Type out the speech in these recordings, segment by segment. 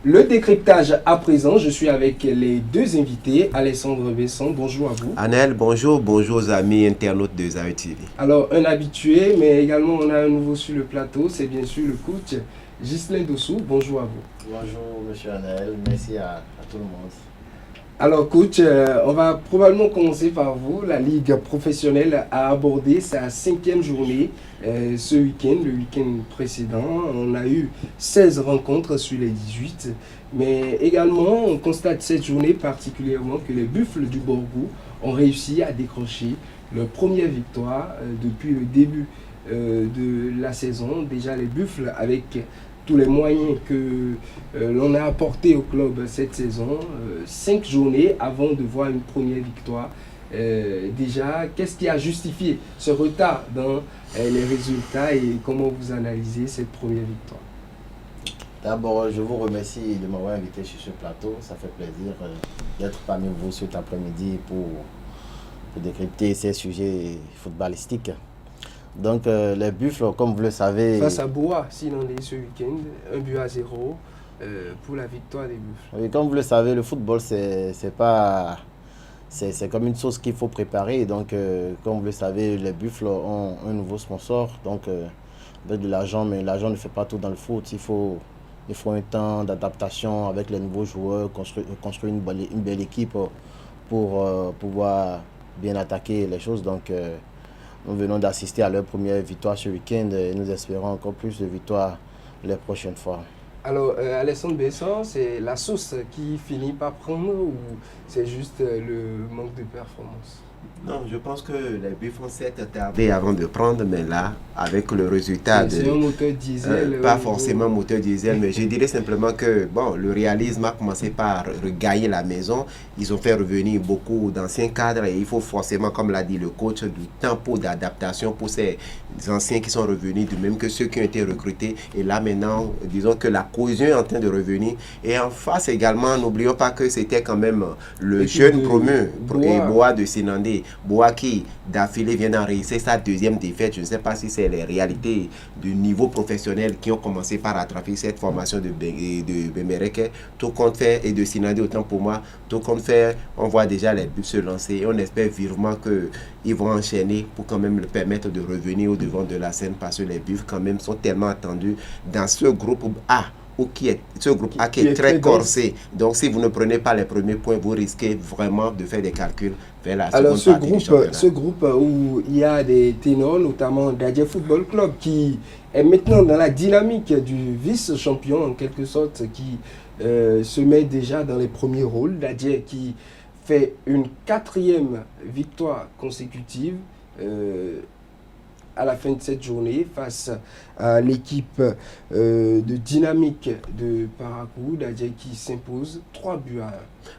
Le décryptage à présent, je suis avec les deux invités. Alessandre Besson, bonjour à vous. Anel, bonjour, bonjour aux amis internautes de Zaï TV. Alors, un habitué, mais également on a un nouveau sur le plateau, c'est bien sûr le coach Ghislain Dossou, bonjour à vous. Bonjour monsieur Anel, merci à tout le monde. Alors coach, on va probablement commencer par vous. La Ligue professionnelle a abordé sa 5e journée ce week-end, le week-end précédent. On a eu 16 rencontres sur les 18. Mais également, on constate cette journée particulièrement que les Buffles du Borgou ont réussi à décrocher leur première victoire depuis le début de la saison. Déjà les Buffles avec tous les moyens que l'on a apportés au club cette saison, 5 journées avant de voir une première victoire. Déjà, qu'est-ce qui a justifié ce retard dans les résultats et comment vous analysez cette première victoire? D'abord, je vous remercie de m'avoir invité sur ce plateau. Ça fait plaisir d'être parmi vous cet après-midi pour décrypter ces sujets footballistiques. Donc les Buffles, comme vous le savez... Face à Boa, Sinandé ce week-end, 1-0 pour la victoire des Buffles. Oui, comme vous le savez, le football, c'est comme une sauce qu'il faut préparer. Donc, comme vous le savez, les Buffles ont un nouveau sponsor, donc avec de l'argent, mais l'argent ne fait pas tout dans le foot. Il faut un temps d'adaptation avec les nouveaux joueurs, construire une belle équipe pour pouvoir bien attaquer les choses. Donc, nous venons d'assister à leur première victoire ce week-end et nous espérons encore plus de victoires les prochaines fois. Alors, Alessandre Besson, c'est la sauce qui finit par prendre ou c'est juste le manque de performance? Non, je pense que les Buffles ont certes tardé avant de prendre, mais là, avec le résultat c'est un moteur diesel. pas forcément moteur diesel, mais je dirais simplement que bon, le réalisme a commencé par regagner la maison. Ils ont fait revenir beaucoup d'anciens cadres et il faut forcément, comme l'a dit le coach, du tempo d'adaptation pour ces anciens qui sont revenus, de même que ceux qui ont été recrutés. Et là maintenant, disons que la cohésion est en train de revenir. Et en face également, n'oublions pas que c'était quand même le jeune promu et Boa de Sinandé. Boa qui d'affilée vient d'enregistrer sa deuxième défaite. Je ne sais pas si c'est les réalités du niveau professionnel qui ont commencé par attraper cette formation de Bemereke. Tout compte fait, et de Sinandé autant pour moi, tout compte fait, on voit déjà les buts se lancer et on espère vivement qu'ils vont enchaîner pour quand même le permettre de revenir au devant de la scène parce que les buts quand même sont tellement attendus dans ce groupe A. Ce groupe A qui est très corsé. Donc, si vous ne prenez pas les premiers points, vous risquez vraiment de faire des calculs vers la seconde partie du championnat. Ce groupe où il y a des ténors, notamment Dadje Football Club, qui est maintenant dans la dynamique du vice-champion, en quelque sorte, qui se met déjà dans les premiers rôles. Dadje qui fait une 4e victoire consécutive à la fin de cette journée face à l'équipe de Dynamique de Parakou, Dadje qui s'impose 3 buts à 1.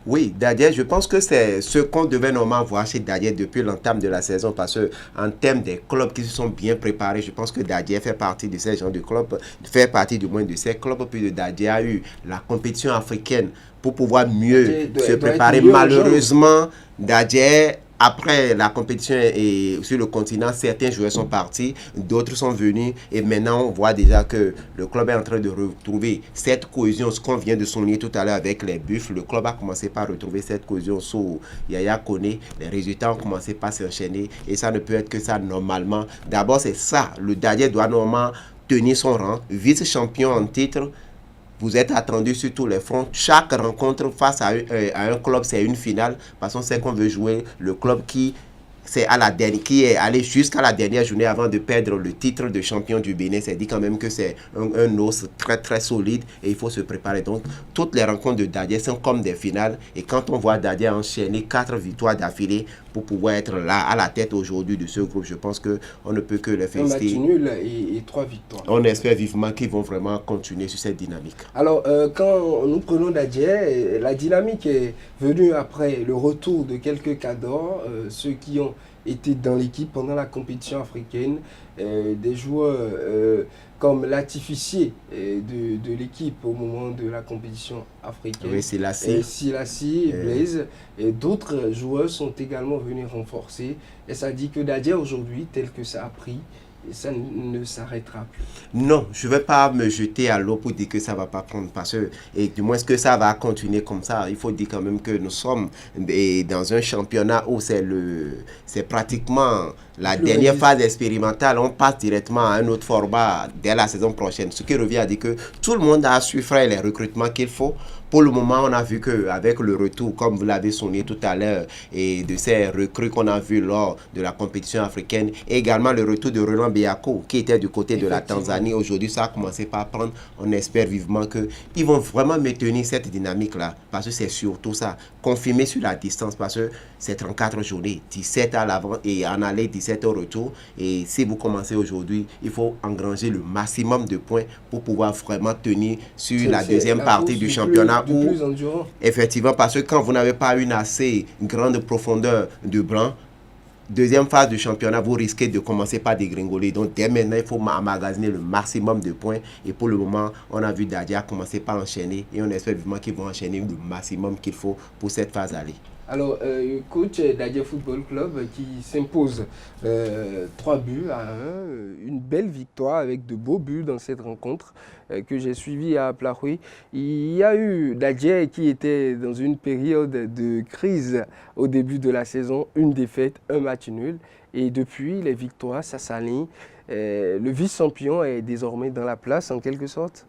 Oui, Dadje, je pense que c'est ce qu'on devait normalement voir chez Dadje depuis l'entame de la saison parce qu'en termes des clubs qui se sont bien préparés, je pense que Dadje fait partie de ces genres de clubs, fait partie du moins de ces clubs, puis Dadje a eu la compétition africaine pour pouvoir mieux se préparer. Malheureusement, Dadje, après la compétition et sur le continent, certains joueurs sont partis, d'autres sont venus et maintenant on voit déjà que le club est en train de retrouver cette cohésion, ce qu'on vient de souligner tout à l'heure avec les Buffles. Le club a commencé par retrouver cette cohésion sous Yaya Kone. Les résultats ont commencé par s'enchaîner et ça ne peut être que ça normalement. D'abord c'est ça, le Dadje doit normalement tenir son rang, vice-champion en titre. Vous êtes attendu sur tous les fronts. Chaque rencontre face à un club, c'est une finale. Parce qu'on sait qu'on veut jouer le club qui est allé jusqu'à la dernière journée avant de perdre le titre de champion du Bénin. C'est dit quand même que c'est un os très très solide et il faut se préparer. Donc toutes les rencontres de Dadje sont comme des finales et quand on voit Dadje enchaîner 4 victoires d'affilée pour pouvoir être là à la tête aujourd'hui de ce groupe, je pense qu'on ne peut que les féliciter. Un match nul et 3 victoires. On espère vivement qu'ils vont vraiment continuer sur cette dynamique. Alors quand nous prenons Dadje, la dynamique est venue après le retour de quelques cadors, ceux qui ont été dans l'équipe pendant la compétition africaine, des joueurs comme l'artificier de l'équipe au moment de la compétition africaine. Oui, Silassi et Blaise. Et d'autres joueurs sont également venus renforcer. Et ça dit que Dadje aujourd'hui, tel que ça a pris, ça ne s'arrêtera plus. Non, je ne vais pas me jeter à l'eau pour dire que ça ne va pas prendre parce que, et du moins que ça va continuer comme ça. Il faut dire quand même que nous sommes dans un championnat où c'est pratiquement la dernière phase expérimentale. On passe directement à un autre format dès la saison prochaine. Ce qui revient à dire que tout le monde a su faire les recrutements qu'il faut. Pour le moment, on a vu qu'avec le retour, comme vous l'avez souligné tout à l'heure, et de ces recrues qu'on a vues lors de la compétition africaine, et également le retour de Roland Biako, qui était du côté de la Tanzanie. Aujourd'hui, ça a commencé par prendre. On espère vivement qu'ils vont vraiment maintenir cette dynamique-là, parce que c'est surtout ça, confirmer sur la distance, parce que c'est 34 journées, 17 à l'avant et en aller, 17 au retour. Et si vous commencez aujourd'hui, il faut engranger le maximum de points pour pouvoir vraiment tenir sur la deuxième partie du championnat. Effectivement, parce que quand vous n'avez pas une assez grande profondeur de blanc, deuxième phase du championnat, vous risquez de commencer par dégringoler. Donc, dès maintenant, il faut emmagasiner le maximum de points. Et pour le moment, on a vu Dadia commencer par enchaîner. Et on espère vivement qu'ils vont enchaîner le maximum qu'il faut pour cette phase aller. Alors, coach Dadia Football Club qui s'impose 3 buts à 1, une belle victoire avec de beaux buts dans cette rencontre que j'ai suivie à Plahoui. Il y a eu Dadia qui était dans une période de crise au début de la saison, une défaite, un match nul. Et depuis, les victoires, ça s'aligne. Le vice-champion est désormais dans la place en quelque sorte.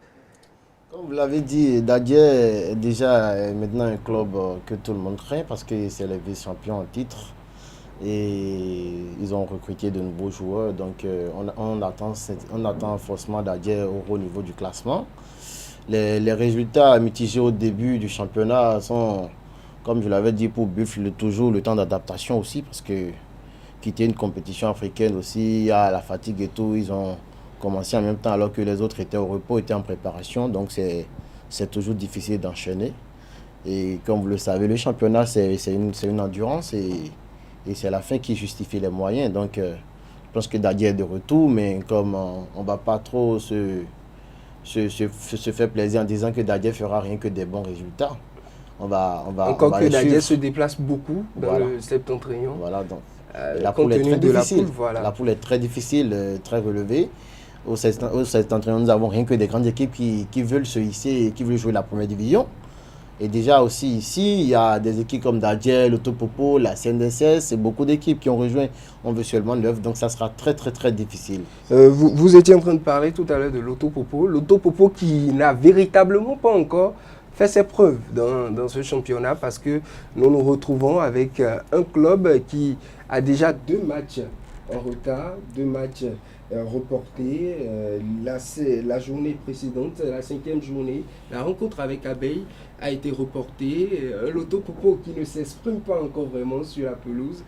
Comme vous l'avez dit, Dadier est déjà maintenant un club que tout le monde craint parce que c'est les vice-champions en titre et ils ont recruté de nouveaux joueurs. Donc on attend forcément Dadier au haut niveau du classement. Les résultats mitigés au début du championnat sont, comme je l'avais dit pour Buffle, toujours le temps d'adaptation aussi parce que quitter une compétition africaine aussi, il y a la fatigue et tout, ils ont commencé en même temps alors que les autres étaient au repos, étaient en préparation. Donc c'est toujours difficile d'enchaîner. Et comme vous le savez, le championnat, c'est une endurance et c'est la fin qui justifie les moyens. Donc je pense que Dadier est de retour, mais comme on ne va pas trop se faire plaisir en disant que Dadier fera rien que des bons résultats. Encore que Dadier se déplace beaucoup dans le septentrion. Voilà, donc la poule est très difficile. La poule est très difficile, très relevée. Au septentrion, nous n'avons rien que des grandes équipes qui veulent se hisser et qui veulent jouer la première division. Et déjà aussi ici, il y a des équipes comme Dadier, l'Autopopo, la CNDSS, c'est beaucoup d'équipes qui ont rejoint. On veut seulement 9, donc ça sera très très très difficile. Vous étiez en train de parler tout à l'heure de l'Autopopo qui n'a véritablement pas encore fait ses preuves dans ce championnat parce que nous nous retrouvons avec un club qui a déjà 2 matchs en retard, 2 matchs reportés. La journée précédente, la 5e journée, la rencontre avec Abeille a été reportée. L'Autopopo qui ne s'exprime pas encore vraiment sur la pelouse.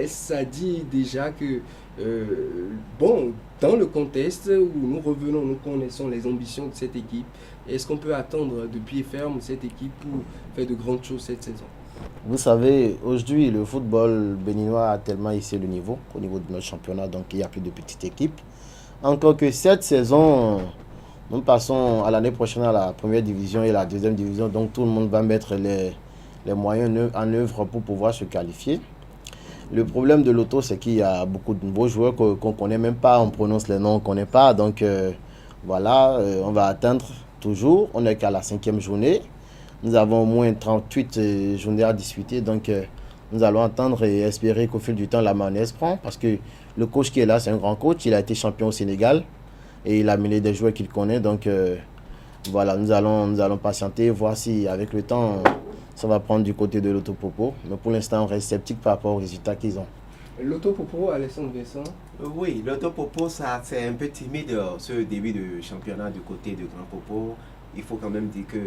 Ça dit déjà que, dans le contexte où nous revenons, nous connaissons les ambitions de cette équipe. Est-ce qu'on peut attendre de pied ferme cette équipe pour faire de grandes choses cette saison? Vous savez, aujourd'hui, le football béninois a tellement hissé le niveau, au niveau de notre championnat, donc il n'y a plus de petites équipes. Encore que cette saison, nous passons à l'année prochaine à la première division et la deuxième division, donc tout le monde va mettre les moyens en œuvre pour pouvoir se qualifier. Le problème de l'auto, c'est qu'il y a beaucoup de nouveaux joueurs qu'on ne connaît même pas, on prononce les noms, on ne connaît pas, donc on va atteindre toujours, on n'est qu'à la 5e journée. Nous avons au moins 38 journées à disputer, donc nous allons attendre et espérer qu'au fil du temps, la mayonnaise prend. Parce que le coach qui est là, c'est un grand coach, il a été champion au Sénégal et il a mené des joueurs qu'il connaît. Donc nous allons patienter, voir si avec le temps, ça va prendre du côté de l'Autopopo. Mais pour l'instant, on reste sceptique par rapport aux résultats qu'ils ont. L'Autopopo, Alessandre Vincent? Oui, l'Autopopo, c'est un peu timide ce début de championnat du côté de Grand Popo. Il faut quand même dire que,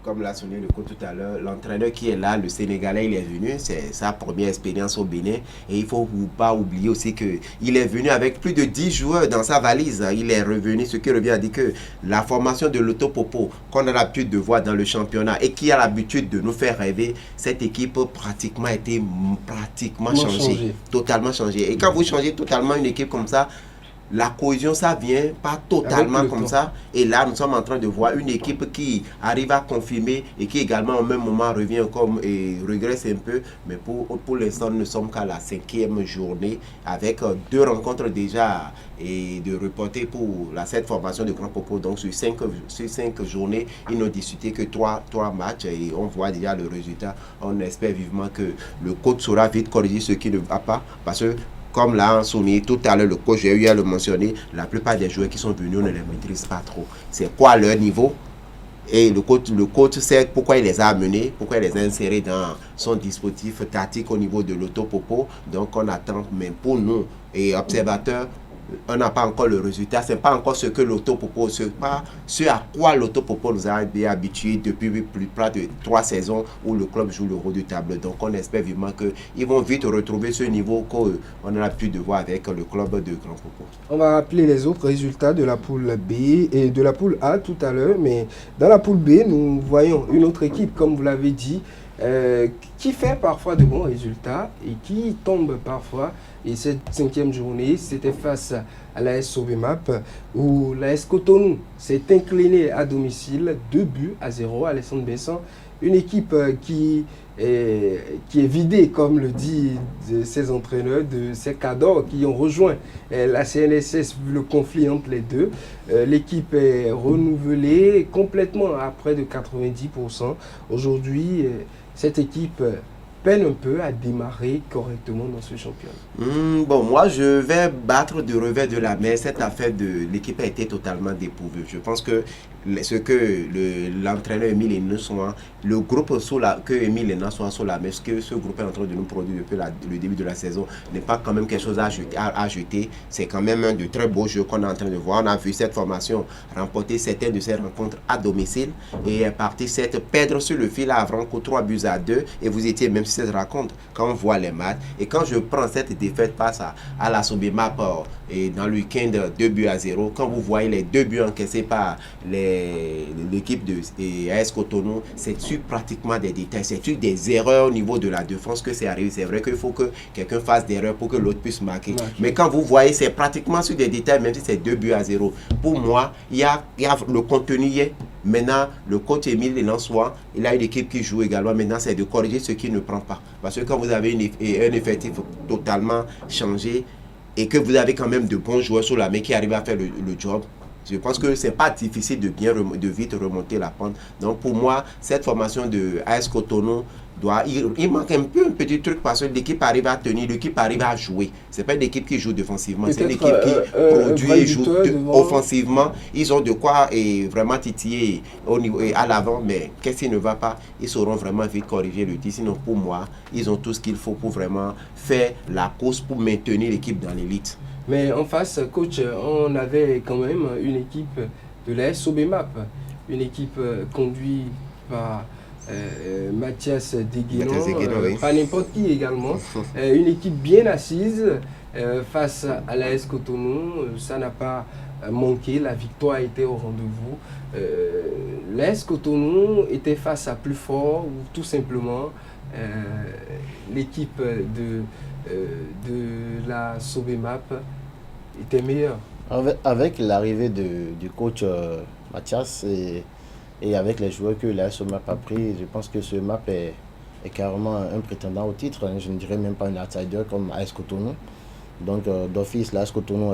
comme l'a souligné le coach tout à l'heure, l'entraîneur qui est là, le Sénégalais, il est venu, c'est sa première expérience au Bénin. Et il ne faut pas oublier aussi qu'il est venu avec plus de 10 joueurs dans sa valise. Il est revenu, ce qui revient à dire que la formation de l'Autopopo, qu'on a l'habitude de voir dans le championnat et qui a l'habitude de nous faire rêver, cette équipe pratiquement a été changée, totalement changée. Et quand vous changez totalement une équipe comme ça, la cohésion, ça vient pas totalement comme ça. Et là, nous sommes en train de voir une équipe qui arrive à confirmer et qui également au même moment revient comme et regresse un peu. Mais pour l'instant, nous ne sommes qu'à la 5e journée avec 2 rencontres déjà et de reporter pour cette formation de Grand Popo. Donc sur 5 journées, ils n'ont discuté que 3 matchs et on voit déjà le résultat. On espère vivement que le coach saura vite corriger ce qui ne va pas parce que comme l'a souligné tout à l'heure le coach, j'ai eu à le mentionner, la plupart des joueurs qui sont venus, on ne les maîtrise pas trop. C'est quoi leur niveau? Et le coach sait pourquoi il les a amenés, pourquoi il les a insérés dans son dispositif tactique au niveau de l'autopopo. Donc on attend, mais pour nous, et observateurs, on n'a pas encore le résultat. Ce n'est pas encore ce que l'autopopo, ce n'est pas ce à quoi l'autopopo nous a habitués depuis plus de 3 saisons où le club joue le rôle du tableau. Donc on espère vivement qu'ils vont vite retrouver ce niveau qu'on a pu de voir avec le club de Grand Popo. On va rappeler les autres résultats de la poule B et de la poule A tout à l'heure, mais dans la poule B, nous voyons une autre équipe, comme vous l'avez dit, qui fait parfois de bons résultats et qui tombe parfois. Et cette 5e journée, c'était face à l'AS Sobemap, où l'AS Cotonou s'est incliné à domicile 2-0 à Alessandre Besson. Une équipe qui est vidée, comme le dit ses entraîneurs, de ses cadors qui ont rejoint la CNSS vu le conflit entre les deux. L'équipe est renouvelée complètement à près de 90%. Aujourd'hui, cette équipe peine un peu à démarrer correctement dans ce championnat. Bon, moi, je vais battre du revers de la main. Cette affaire de l'équipe a été totalement dépourvue. Je pense que ce que l'entraîneur Émile Henassoa, le groupe que Émile Henassoa sur la main, ce que ce groupe est en train de nous produire depuis le début de la saison, n'est pas quand même quelque chose à jeter. C'est quand même un de très beaux jeux qu'on est en train de voir. On a vu cette formation remporter certaines de ses rencontres à domicile et est parti perdre sur le fil à Avranco 3-2. Et vous étiez même sur cette rencontre quand on voit les matchs. Et quand je prends cette défaite face à la Sobemap et dans le week-end 2-0, quand vous voyez les 2 buts encaissés par l'équipe de AS Cotonou, c'est sur pratiquement des détails, c'est sur des erreurs au niveau de la défense que c'est arrivé. C'est vrai qu'il faut que quelqu'un fasse des erreurs pour que l'autre puisse marquer. Mais quand vous voyez, c'est pratiquement sur des détails, même si c'est 2-0. Pour moi, il y a le contenu. Maintenant, le coach Émile Henassoa, il a une équipe qui joue également. Maintenant, c'est de corriger ce qui ne prend pas. Parce que quand vous avez un effectif totalement changé et que vous avez quand même de bons joueurs sur la main qui arrivent à faire le job, je pense que ce n'est pas difficile de vite remonter la pente. Donc pour moi, cette formation de AS Cotonou, il manque un petit truc parce que l'équipe arrive à tenir, l'équipe arrive à jouer. Ce n'est pas une équipe qui joue défensivement, c'est une équipe qui produit et joue offensivement. Ils ont de quoi vraiment titiller au niveau, à l'avant, mais qu'est-ce qui ne va pas? Ils sauront vraiment vite corriger le tir. Sinon pour moi, ils ont tout ce qu'il faut pour vraiment faire la course pour maintenir l'équipe dans l'élite. Mais en face, coach, on avait quand même une équipe de l'AS Sobemap, une équipe conduite par Mathias Deguénon, pas n'importe qui également, une équipe bien assise face à l'AS Cotonou. Ça n'a pas manqué, la victoire était au rendez-vous. L'AS Cotonou était face à plus fort, ou tout simplement l'équipe de la Sobemap était meilleure. Avec l'arrivée du coach Mathias et avec les joueurs que la Sobemap a pris, je pense que ce map est carrément un prétendant au titre. Je ne dirais même pas un outsider comme AS Cotonou. Donc d'office, l'AS Cotonou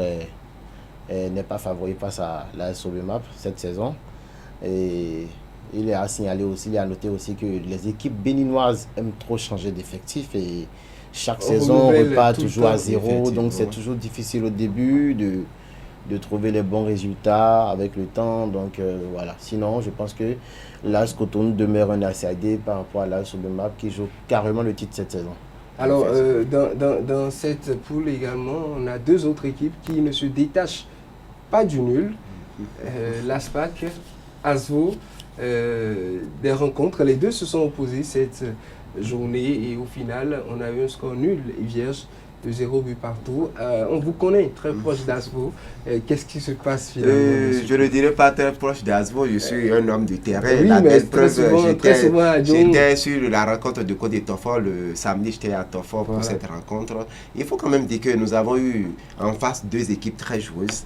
n'est pas favori face à l'AS Sobemap cette saison. Et il est à signaler aussi, il est à noter aussi que les équipes béninoises aiment trop changer d'effectif et chaque saison on repart toujours à zéro, donc c'est toujours difficile au début de trouver les bons résultats avec le temps. Donc voilà, sinon je pense que l'AS Cotonou demeure un outsider par rapport à l'AS Sobemap qui joue carrément le titre cette saison. Alors dans cette poule également, on a 2 autres équipes qui ne se détachent pas du nul. L'ASPAC, ASVO, des rencontres, les 2 se sont opposés cette journée et au final on a eu un score nul et vierge de 0 but partout. On vous connaît très proche d'Asvo. Qu'est-ce qui se passe finalement Je ne dirais pas très proche d'Asvo, je suis un homme du terrain. Oui, La mais belle preuve, j'étais sur la rencontre de Côte d'Ivoire le samedi, j'étais à Tofor pour cette rencontre. Il faut quand même dire que nous avons eu en face 2 équipes très joueuses.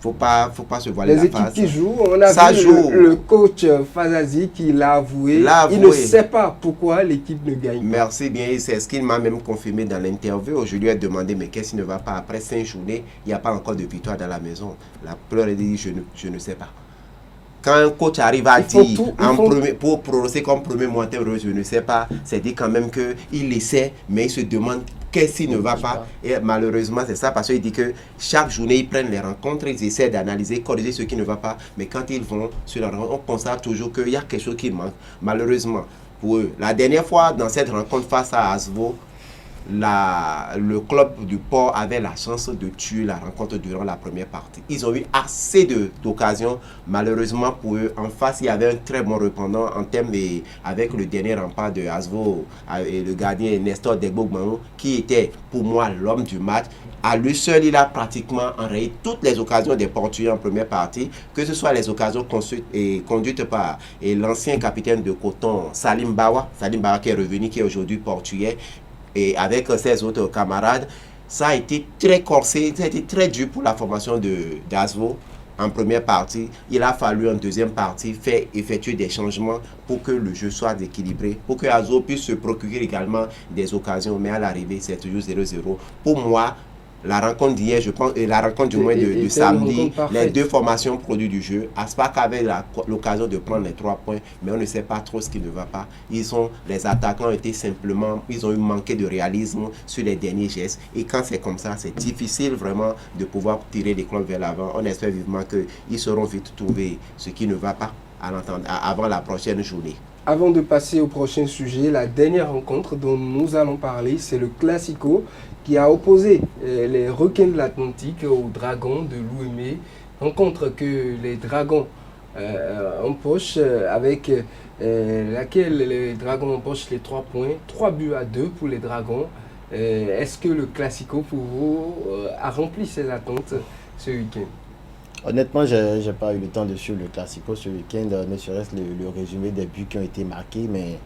Faut pas se voiler la face. Les équipes qui jouent, on a vu le coach Fazazi qui l'a avoué. Il ne sait pas pourquoi l'équipe ne gagne pas. Merci bien, c'est ce qu'il m'a même confirmé dans l'interview. Je lui ai demandé, mais qu'est-ce qui ne va pas? Après 5 journées, il n'y a pas encore de victoire dans la maison. La pleure a dit, je ne sais pas. Quand un coach arrive à dire, pour prononcer comme premier monteur, je ne sais pas, c'est dit quand même qu'il essaie, mais il se demande qu'est-ce qui ne va pas. Et malheureusement, c'est ça, parce qu'il dit que chaque journée, ils prennent les rencontres, ils essaient d'analyser, corriger ce qui ne va pas. Mais quand ils vont sur la rencontre, on constate toujours qu'il y a quelque chose qui manque, malheureusement, pour eux. La dernière fois, dans cette rencontre face à Asvo, le club du Port avait la chance de tuer la rencontre durant la première partie. Ils ont eu assez d'occasions. Malheureusement pour eux, en face, il y avait un très bon répondant en termes avec le dernier rempart de Asvo et le gardien Nestor Degbogbano, qui était pour moi l'homme du match. À lui seul, il a pratiquement enrayé toutes les occasions des Portugais en première partie, que ce soit les occasions conduites par l'ancien capitaine de Coton, Salim Bawa qui est revenu, qui est aujourd'hui portugais, et avec ses autres camarades. Ça a été très corsé, ça a été très dur pour la formation d'Asvo en première partie. Il a fallu en deuxième partie effectuer des changements pour que le jeu soit équilibré, pour que Asvo puisse se procurer également des occasions, mais à l'arrivée c'est toujours 0-0. Pour moi, la rencontre d'hier, je pense, et la rencontre du moins de samedi, les 2 formations produits du jeu, Aspac avait l'occasion de prendre les 3 points, mais on ne sait pas trop ce qui ne va pas. Les attaquants ils ont eu manqué de réalisme sur les derniers gestes. Et quand c'est comme ça, c'est difficile vraiment de pouvoir tirer les clubs vers l'avant. On espère vivement qu'ils sauront vite trouver ce qui ne va pas avant la prochaine journée. Avant de passer au prochain sujet, la dernière rencontre dont nous allons parler, c'est le Classico qui a opposé les Requins de l'Atlantique aux Dragons de l'Ouémé. Rencontre que les Dragons empochent, avec laquelle les Dragons empochent les 3 points, 3-2 pour les Dragons. Est-ce que le Classico pour vous a rempli ses attentes ce week-end? Honnêtement, je n'ai pas eu le temps de suivre le Classico ce week-end, ne serait-ce le résumé des buts qui ont été marqués, mais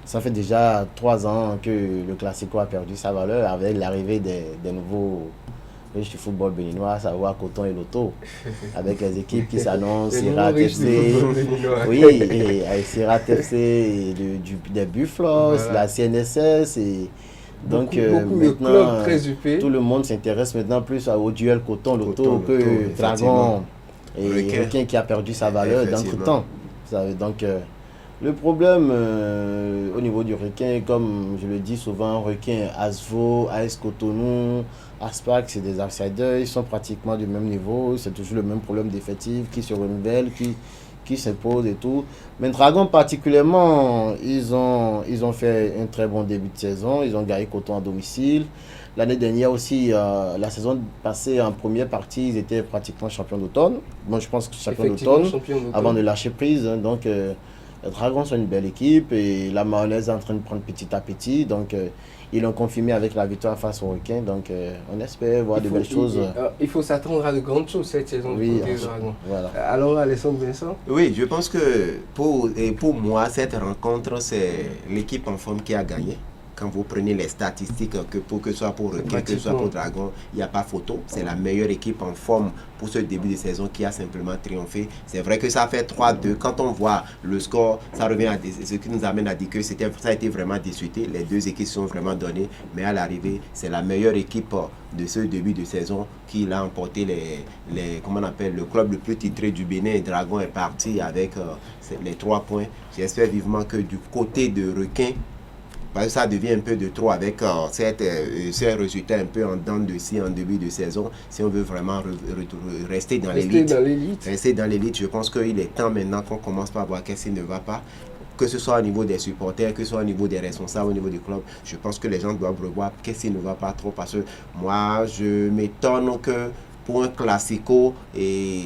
ça fait déjà 3 ans que le Classico a perdu sa valeur avec l'arrivée des nouveaux riches du football béninois, à savoir Coton et Loto, avec les équipes qui s'annoncent, Sirat FC, oui, et Sirat FC, des Bufflos, la CNSS, et donc maintenant, tout le monde s'intéresse maintenant plus au duel Coton-Loto que Dragon et Requin qui a perdu sa valeur d'entre-temps. Donc le problème au niveau du Requin, comme je le dis souvent, Requin, Asvo, AS Cotonou, Aspac, c'est des outsiders, ils sont pratiquement du même niveau, c'est toujours le même problème d'effectifs qui se renouvellent, qui s'impose et tout. Mais Dragon particulièrement, ils ont fait un très bon début de saison. Ils ont gagné Coton à domicile. L'année dernière aussi, la saison passée en première partie, ils étaient pratiquement champions d'automne. Bon, je pense que champions d'automne avant de lâcher prise. Donc, les Dragons sont une belle équipe et la mayonnaise est en train de prendre petit à petit. Donc, ils l'ont confirmé avec la victoire face aux Requins. Donc, on espère voir de belles choses. Il faut s'attendre à de grandes choses cette saison du côté des Dragons. Voilà. Alors, Alessandre Vincent? Oui, je pense que pour moi, cette rencontre, c'est l'équipe en forme qui a gagné. Quand vous prenez les statistiques, que ce soit pour Requin, que ce soit pour Dragon, il n'y a pas photo. C'est la meilleure équipe en forme pour ce début de saison qui a simplement triomphé. C'est vrai que ça fait 3-2. Quand on voit le score, ça revient à ce qui nous amène à dire que ça a été vraiment disputé. Les 2 équipes sont vraiment données. Mais à l'arrivée, c'est la meilleure équipe de ce début de saison qui a emporté comment on appelle, le club le plus titré du Bénin. Dragon est parti avec les 3 points. J'espère vivement que du côté de Requin, parce que ça devient un peu de trop avec ces résultats un peu en dents de scie en début de saison. Si on veut vraiment rester dans l'élite, je pense qu'il est temps maintenant qu'on commence par voir qu'est-ce qui ne va pas. Que ce soit au niveau des supporters, que ce soit au niveau des responsables, au niveau du club, je pense que les gens doivent revoir qu'est-ce qui ne va pas trop. Parce que moi, je m'étonne que pour un Classico, et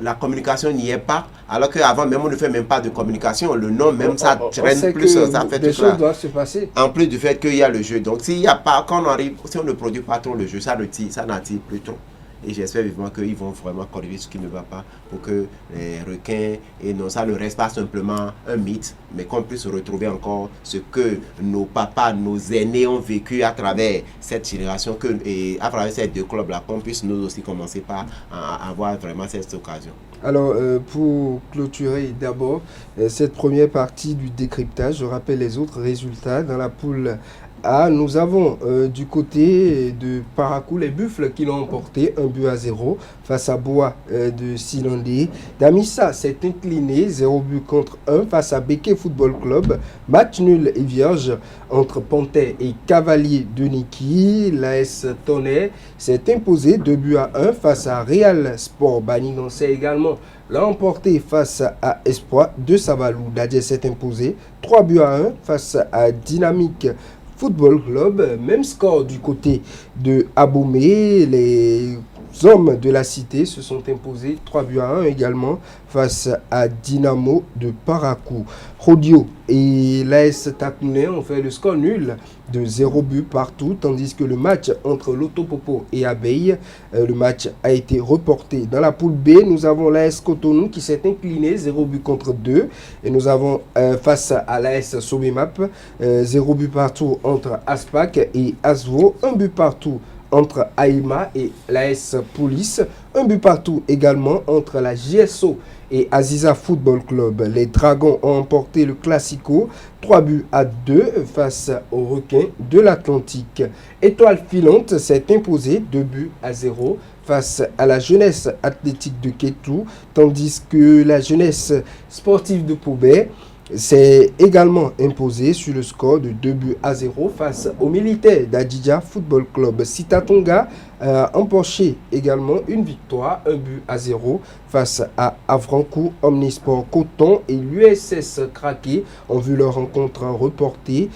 la communication n'y est pas, alors qu'avant même on ne fait même pas de communication. Le nom même, ça traîne plus, ça fait des tout ça. choses doivent se passer. En plus du fait qu'il y a le jeu. Donc s'il y a pas, quand on arrive, si on ne produit pas trop le jeu, ça n'attire plus trop. Et j'espère vivement qu'ils vont vraiment corriger ce qui ne va pas pour que les requins, et non, ça ne reste pas simplement un mythe, mais qu'on puisse retrouver encore ce que nos papas, nos aînés ont vécu à travers cette génération, et à travers ces deux clubs-là, qu'on puisse nous aussi commencer par avoir vraiment cette occasion. Alors, pour clôturer d'abord cette première partie du décryptage, je rappelle les autres résultats dans la poule A. Nous avons du côté de Parakou les Buffles qui l'ont emporté 1-0 face à Bois de Silandé. Damissa s'est incliné 0-1 face à Beke Football Club. Match nul et vierge entre Panthère et Cavalier de Niki. L'AS Tonnerre s'est imposé 2-1 face à Real Sport Banigansé également. L'a emporté face à Espoir de Savalou. Dadje s'est imposé 3-1 face à Dynamique Football Club. Même score du côté de Aboumé. Les hommes de la cité se sont imposés 3-1 également face à Dynamo de Parakou. Rodio et l'AS Tapounet ont fait le score nul de 0 but partout, tandis que le match entre Lotopopo et Abeille, le match a été reporté. Dans la poule B, nous avons l'AS Cotonou qui s'est incliné 0 but contre 2, et nous avons face à l'AS Sobemap 0 but partout entre Aspac et Asvo, 1 but partout entre Aïma et l'AS Police, 1 but partout également entre la JSO et Aziza Football Club. Les Dragons ont emporté le Classico 3-2 face aux Requins de l'Atlantique. Étoile Filante s'est imposée 2-0 face à la Jeunesse Athlétique de Kétou, tandis que la Jeunesse Sportive de Poubet s'est également imposé sur le score de 2-0 face aux Militaires d'Adidja Football Club. Sitatonga a emporté également une victoire 1-0 face à Avrancourt. Omnisport Coton et l'USS Craqué ont vu leur rencontre reportée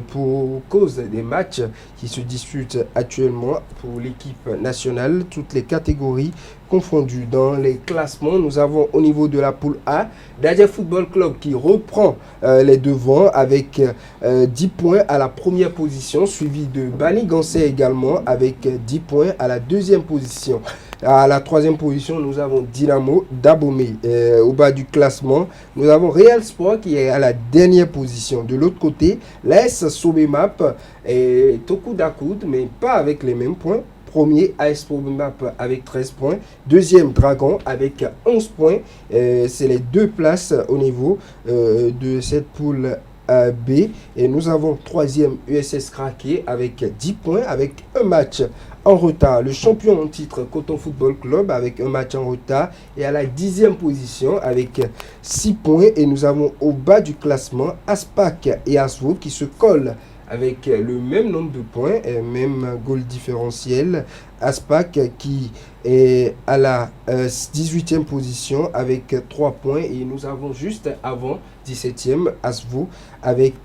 pour cause des matchs qui se disputent actuellement pour l'équipe nationale, toutes les catégories confondues. Dans les classements, nous avons au niveau de la poule A, Dadje Football Club qui reprend les devants avec 10 points à la première position, suivi de Banigansé également avec 10 points à la deuxième position. À la troisième position, nous avons Dynamo d'Abomey. Au bas du classement, nous avons Real Sport qui est à la dernière position. De l'autre côté, l'AS Sobemap est au coude à coude, mais pas avec les mêmes points. Premier, AS Sobemap avec 13 points. Deuxième, Dragon avec 11 points. C'est les deux places au niveau de cette poule B. Et nous avons troisième USS Craqué avec 10 points, avec un match en retard. Le champion en titre Coton Football Club avec un match en retard et à la 10e position avec 6 points. Et nous avons au bas du classement Aspac et Aswo qui se collent avec le même nombre de points et même goal différentiel. Aspac qui est à la 18e position avec 3 points, et nous avons juste avant 17e Asvo avec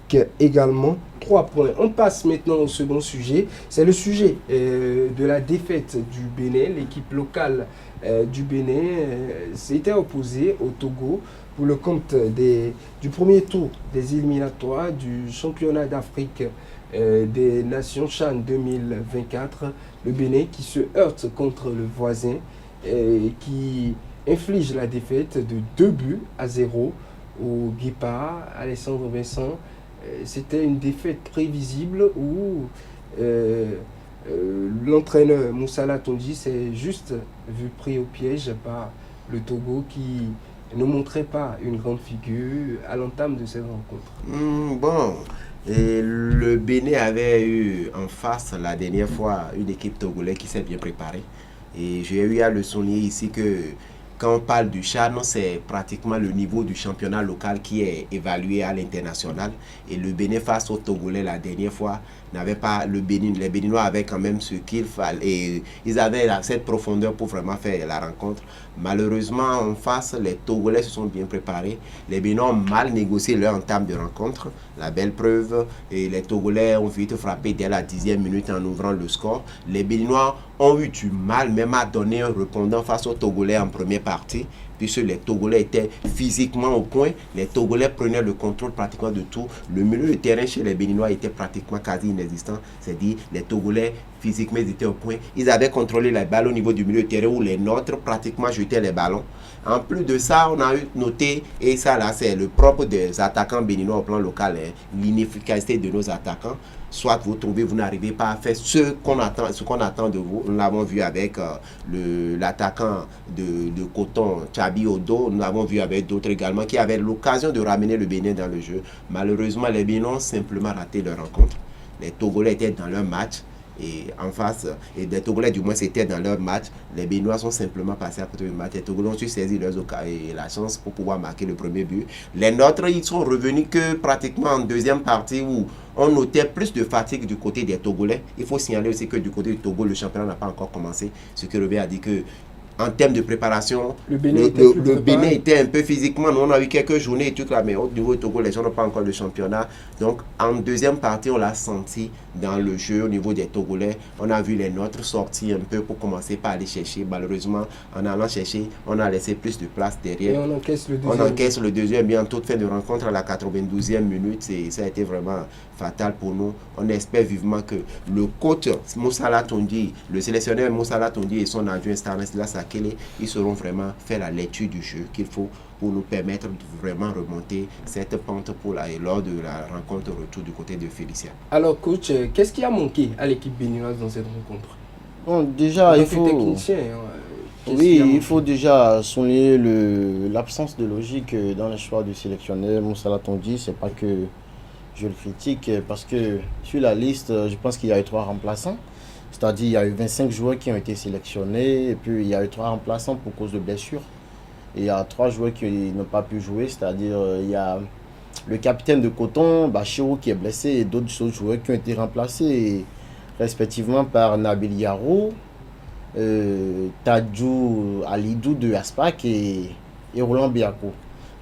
également 3 points. On passe maintenant au second sujet. C'est le sujet de la défaite du Bénin. L'équipe locale du Bénin s'était opposée au Togo pour le compte du premier tour des éliminatoires du championnat d'Afrique des Nations CHAN 2024. Le Bénin qui se heurte contre le voisin qui inflige la défaite de 2-0 au Guépard. Alessandro Vincent, c'était une défaite prévisible où l'entraîneur Moussala Tonji s'est juste vu pris au piège par le Togo qui ne montrait pas une grande figure à l'entame de cette rencontre. Bon, et le Bénin avait eu en face la dernière fois une équipe togolaise qui s'est bien préparée. Et j'ai eu à le souligner ici que quand on parle du CHAN, c'est pratiquement le niveau du championnat local qui est évalué à l'international. Et le Bénin face au Togolais la dernière fois n'avait pas les Béninois avaient quand même ce qu'il fallait. Et ils avaient cette profondeur pour vraiment faire la rencontre. Malheureusement, en face, les Togolais se sont bien préparés. Les Béninois ont mal négocié leur entame de rencontre. La belle preuve, et les Togolais ont vite frappé dès la 10e minute en ouvrant le score. Les Béninois ont eu du mal même à donner un répondant face aux Togolais en première partie, puisque les Togolais étaient physiquement au point, les Togolais prenaient le contrôle pratiquement de tout. Le milieu de terrain chez les Béninois était pratiquement quasi inexistant, c'est-à-dire les Togolais physiquement ils étaient au point, ils avaient contrôlé les balles au niveau du milieu de terrain où les nôtres pratiquement jetaient les ballons. En plus de ça, on a eu noté, et ça là c'est le propre des attaquants béninois au plan local, l'inefficacité de nos attaquants. Soit vous trouvez, vous n'arrivez pas à faire ce qu'on attend de vous. Nous l'avons vu avec l'attaquant de Coton, Tchabi Odo. Nous l'avons vu avec d'autres également qui avaient l'occasion de ramener le Bénin dans le jeu. Malheureusement, les Béninois ont simplement raté leur rencontre. Les Togolais étaient dans leur match. Et en face, et les Togolais du moins c'était dans leur match, les Béninois sont simplement passés à côté du match. Les Togolais ont su saisir la chance pour pouvoir marquer le premier but. Les nôtres, ils sont revenus que pratiquement en deuxième partie où on notait plus de fatigue du côté des Togolais. Il faut signaler aussi que du côté du Togo, le championnat n'a pas encore commencé. Ce que Robert a dit que en termes de préparation, le Bénin était un peu physiquement. Nous, on a eu quelques journées et tout là, mais au niveau du Togo, les gens n'ont pas encore le championnat. Donc, en deuxième partie, on l'a senti dans le jeu au niveau des Togolais. On a vu les nôtres sortir un peu pour commencer par aller chercher. Malheureusement, en allant chercher, on a laissé plus de place derrière. Et on encaisse le deuxième. On encaisse le deuxième, bien en toute fin de rencontre à la 92e minute. Ça a été vraiment fatal pour nous. On espère vivement que le coach Moussala Tondi, le sélectionneur Moussala Tondi et son adjoint Stanislas Akele, ils sauront vraiment faire la lecture du jeu qu'il faut pour nous permettre de vraiment remonter cette pente lors de la rencontre retour du côté de Félicia. Alors coach, qu'est-ce qui a manqué à l'équipe béninoise dans cette rencontre? Bon, déjà, il faut... technicien, oui, il faut déjà souligner l'absence de logique dans le choix du sélectionneur Moussala Tondi. C'est pas que je le critique, parce que sur la liste, je pense qu'il y a eu 3 remplaçants. C'est-à-dire il y a eu 25 joueurs qui ont été sélectionnés et puis il y a eu 3 remplaçants pour cause de blessures. Et il y a 3 joueurs qui n'ont pas pu jouer, c'est-à-dire il y a le capitaine de Coton, Bachirou, qui est blessé, et d'autres joueurs qui ont été remplacés respectivement par Nabil Yarou, Tadjou Alidou de Aspac et Roland Biako.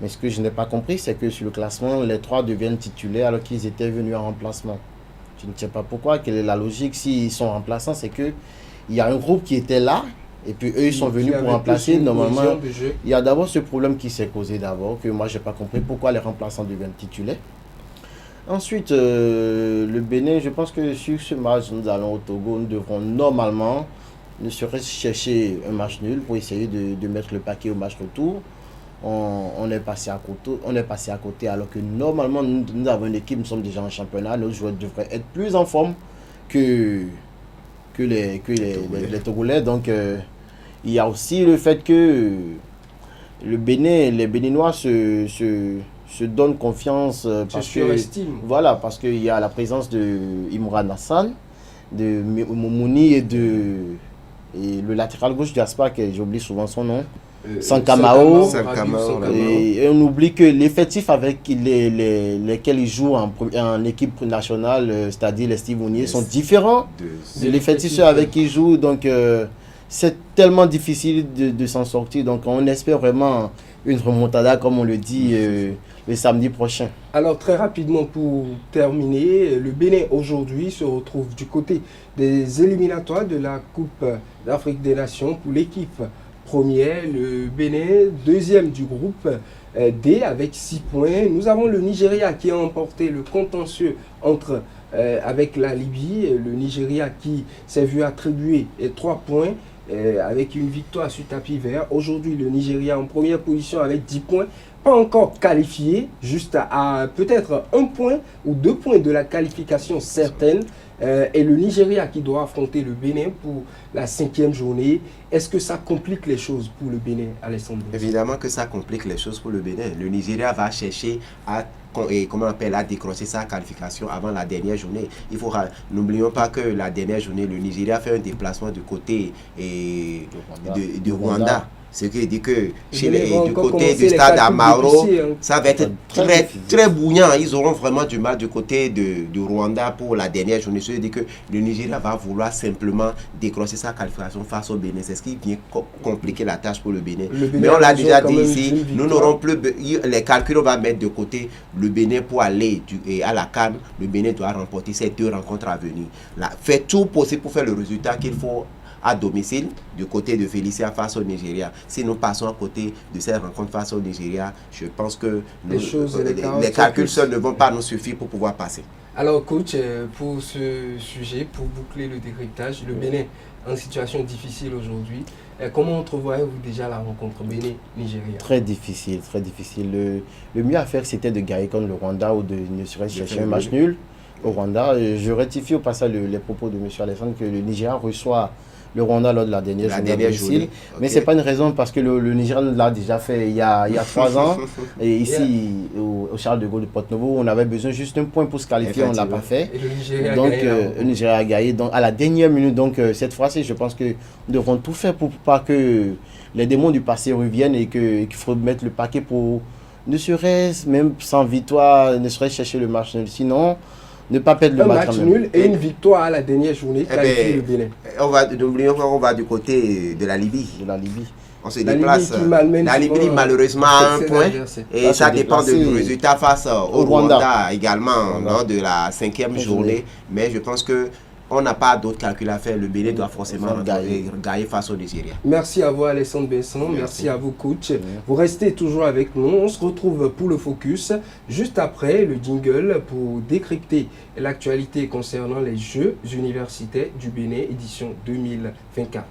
Mais ce que je n'ai pas compris, c'est que sur le classement, les 3 deviennent titulaires alors qu'ils étaient venus en remplacement. Je ne sais pas pourquoi, quelle est la logique. S'ils sont remplaçants, c'est qu'il y a un groupe qui était là, et puis eux, ils sont venus pour remplacer. Normalement, il y a d'abord ce problème qui s'est causé d'abord, que moi, je n'ai pas compris pourquoi les remplaçants deviennent titulaires. Ensuite, le Bénin, je pense que sur ce match, nous allons au Togo, nous devrons normalement, ne serait-ce chercher un match nul pour essayer de mettre le paquet au match retour. On est passé à côté, alors que normalement nous avons une équipe, nous sommes déjà en championnat, nos joueurs devraient être plus en forme que les Togolais. Donc il y a aussi le fait que les Béninois se donnent confiance parce qu'il y a la présence de Imran Hassan, de Moumouni et le latéral gauche d'Aspac, j'oublie souvent son nom. Sankamao, et on oublie que l'effectif avec lesquels ils jouent en équipe nationale, c'est-à-dire les Steve Mounier, sont différents de l'effectif avec qui ils jouent. Donc c'est tellement difficile de s'en sortir. Donc on espère vraiment une remontada, comme on le dit, le samedi prochain. Alors très rapidement pour terminer, le Bénin aujourd'hui se retrouve du côté des éliminatoires de la Coupe d'Afrique des Nations pour l'équipe première, le Bénin, deuxième du groupe D avec 6 points. Nous avons le Nigeria qui a emporté le contentieux avec la Libye. Le Nigeria qui s'est vu attribuer 3 points avec une victoire sur tapis vert. Aujourd'hui, le Nigeria en première position avec 10 points. Pas encore qualifié, juste à peut-être 1 point ou 2 points de la qualification certaine. Et le Nigeria qui doit affronter le Bénin pour la 5e journée. Est-ce que ça complique les choses pour le Bénin, Alessandro? Évidemment que ça complique les choses pour le Bénin. Le Nigeria va chercher à décrocher sa qualification avant la dernière journée. N'oublions pas que la dernière journée, le Nigeria fait un déplacement du côté du Rwanda. Ce qui dit que du côté du stade Amaro, ça va être très bouillant. Ils auront vraiment du mal du côté du Rwanda pour la dernière journée. Ce qui dit que le Nigeria va vouloir simplement décrocher sa qualification face au Bénin. C'est ce qui vient compliquer la tâche pour le Bénin. Mais on l'a déjà dit ici, nous n'aurons plus les calculs, on va mettre de côté le Bénin pour aller à la CAN. Le Bénin doit remporter ces 2 rencontres à venir. Fait tout possible pour faire le résultat qu'il faut à domicile du côté de Félicia face au Nigeria. Si nous passons à côté de cette rencontre face au Nigeria, je pense que les calculs seuls ne vont pas nous suffire pour pouvoir passer. Alors coach, pour ce sujet, pour boucler le décryptage, le Bénin en situation difficile aujourd'hui. Comment entrevoyez-vous déjà la rencontre Bénin-Nigeria? Très difficile, très difficile. Le mieux à faire, c'était de gagner contre le Rwanda ou de ne serait-ce chercher un match nul au Rwanda. Je rectifie au passage les propos de M. Alessandre que le Nigeria reçoit le Rwanda lors de la dernière journée. Mais ce n'est pas une raison parce que le Nigeria l'a déjà fait il y a 3 ans. Et ici, au Charles de Gaulle de Porto-Novo, on avait besoin juste d'un point pour se qualifier, on ne l'a pas fait. Et le Nigeria donc, le Nigeria a gagné donc, à la dernière minute. Donc, cette fois-ci, je pense que nous devrons tout faire pour pas que les démons du passé reviennent et qu'il faut mettre le paquet pour, ne serait-ce même sans victoire, ne serait-ce chercher le match nul. Sinon, ne pas perdre le match nul et une victoire à la dernière journée qualifie le Bénin. N'oublions pas qu'on va du côté de la Libye. On se déplace. La Libye malheureusement a un point et ça dépend du résultat face au Rwanda également lors de la 5e journée. Mais je pense que on n'a pas d'autres calculs à faire. Le Bénin doit forcément gagner face au Nigeria. Merci à vous Alessandre Besson, merci à vous coach. Vous restez toujours avec nous. On se retrouve pour le focus juste après le jingle pour décrypter l'actualité concernant les Jeux universitaires du Bénin édition 2024.